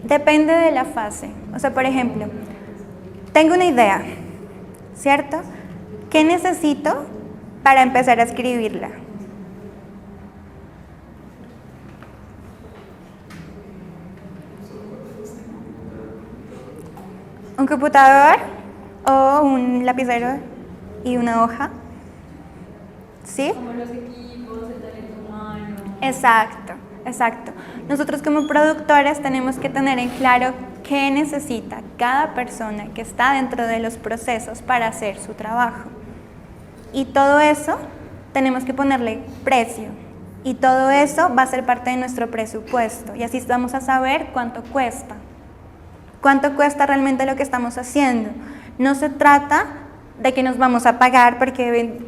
Depende de la fase. O sea, por ejemplo, tengo una idea, ¿cierto? ¿Qué necesito para empezar a escribirla? ¿Un computador o un lapicero y una hoja? ¿Sí? Como los equipos, el talento humano. Exacto. Nosotros como productores tenemos que tener en claro qué necesita cada persona que está dentro de los procesos para hacer su trabajo. Y todo eso tenemos que ponerle precio. Y todo eso va a ser parte de nuestro presupuesto. Y así vamos a saber cuánto cuesta. ¿Cuánto cuesta realmente lo que estamos haciendo? No se trata de que nos vamos a pagar porque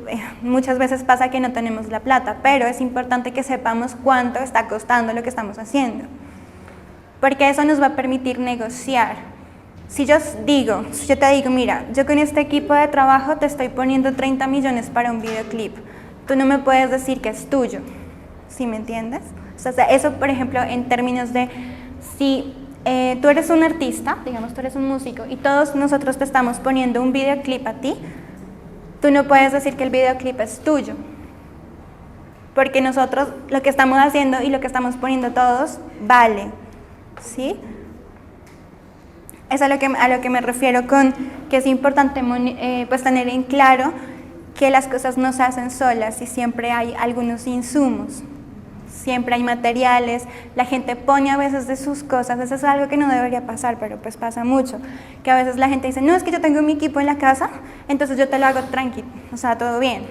muchas veces pasa que no tenemos la plata, pero es importante que sepamos cuánto está costando lo que estamos haciendo. Porque eso nos va a permitir negociar. Si yo te digo, mira, yo con este equipo de trabajo te estoy poniendo 30 millones para un videoclip, tú no me puedes decir que es tuyo, ¿sí me entiendes? O sea, eso, por ejemplo, en términos de si tú eres un artista, digamos, tú eres un músico y todos nosotros te estamos poniendo un videoclip a ti, tú no puedes decir que el videoclip es tuyo, porque nosotros lo que estamos haciendo y lo que estamos poniendo todos vale, ¿sí? Es a lo que me refiero con que es importante pues tener en claro que las cosas no se hacen solas y siempre hay algunos insumos, siempre hay materiales, la gente pone a veces de sus cosas, eso es algo que no debería pasar, pero pues pasa mucho, que a veces la gente dice, no, es que yo tengo mi equipo en la casa, entonces yo te lo hago tranquilo, o sea, todo bien.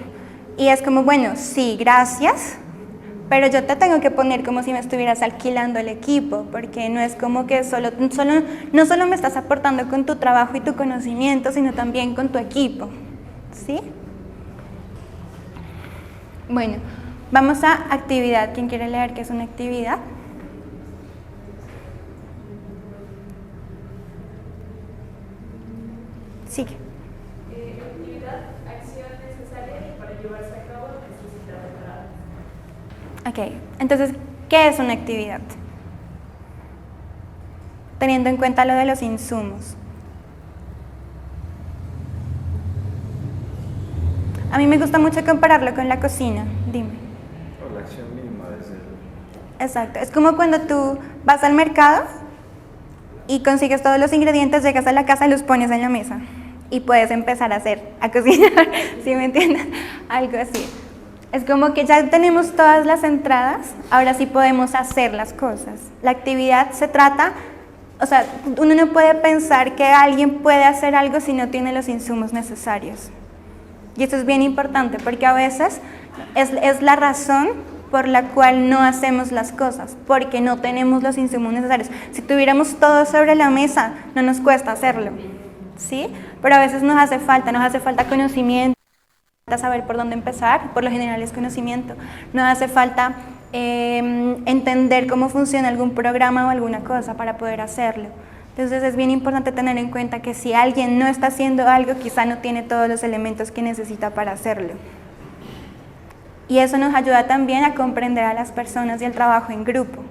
Y es como, bueno, sí, gracias, pero yo te tengo que poner como si me estuvieras alquilando el equipo, porque no es como que no solo me estás aportando con tu trabajo y tu conocimiento, sino también con tu equipo, ¿sí? Bueno, vamos a actividad. ¿Quién quiere leer qué es una actividad? Sigue. Actividad, acción necesaria y para llevarse a cabo necesita preparados. Ok, entonces, ¿qué es una actividad? Teniendo en cuenta lo de los insumos. A mí me gusta mucho compararlo con la cocina, dime. O la acción misma es el... Exacto, es como cuando tú vas al mercado y consigues todos los ingredientes, llegas a la casa y los pones en la mesa y puedes empezar a cocinar, ¿sí me entiendes? Algo así. Es como que ya tenemos todas las entradas, ahora sí podemos hacer las cosas. La actividad se trata, o sea, uno no puede pensar que alguien puede hacer algo si no tiene los insumos necesarios. Y esto es bien importante porque a veces es la razón por la cual no hacemos las cosas, porque no tenemos los insumos necesarios. Si tuviéramos todo sobre la mesa, no nos cuesta hacerlo, ¿sí? Pero a veces nos hace falta conocimiento, saber por dónde empezar, por lo general es conocimiento. Nos hace falta entender cómo funciona algún programa o alguna cosa para poder hacerlo. Entonces es bien importante tener en cuenta que si alguien no está haciendo algo, quizá no tiene todos los elementos que necesita para hacerlo. Y eso nos ayuda también a comprender a las personas y el trabajo en grupo.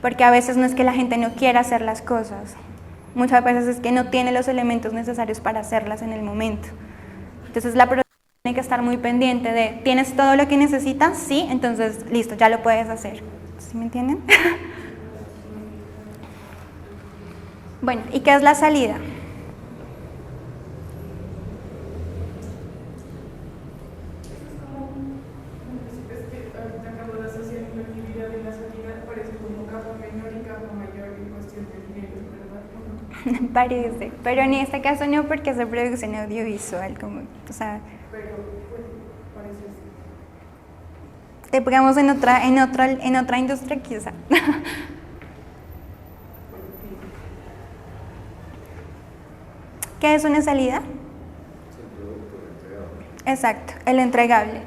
Porque a veces no es que la gente no quiera hacer las cosas, muchas veces es que no tiene los elementos necesarios para hacerlas en el momento. Entonces la persona tiene que estar muy pendiente de, ¿tienes todo lo que necesitas? Sí, entonces listo, ya lo puedes hacer. ¿Sí me entienden? Bueno, ¿y qué es la salida? Es que ahorita acabo de asociar la actividad y la salida, parece como capa menor y capa mayor en cuestión de dinero, ¿verdad? Parece, pero en este caso no, porque es de producción audiovisual, como, o sea, Pero bueno, parece así. te pegamos en otra industria quizá. ¿Qué es una salida? Exacto, el entregable.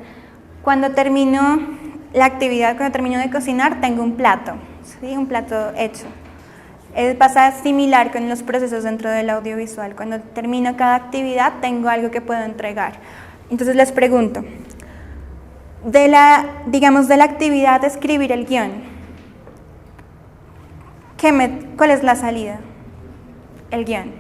Cuando termino la actividad, cuando termino de cocinar, tengo un plato, ¿sí? Un plato hecho. Pasa similar con los procesos dentro del audiovisual. Cuando termino cada actividad, tengo algo que puedo entregar. Entonces les pregunto, digamos de la actividad de escribir el guión, ¿cuál es la salida? El guión.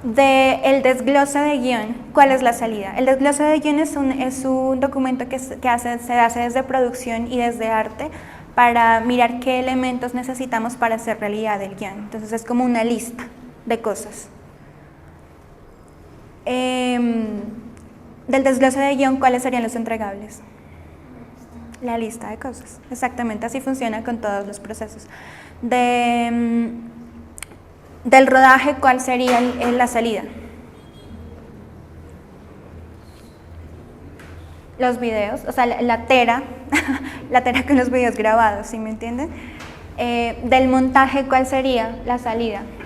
El desglose de guión, ¿cuál es la salida? El desglose de guión es un documento que se hace desde producción y desde arte para mirar qué elementos necesitamos para hacer realidad el guión. Entonces es como una lista de cosas. Del desglose de guión, ¿cuáles serían los entregables? La lista de cosas. Exactamente, así funciona con todos los procesos. Del rodaje, ¿cuál sería la salida? Los videos, o sea, la tera con los videos grabados, ¿sí me entienden? Del montaje, ¿cuál sería la salida?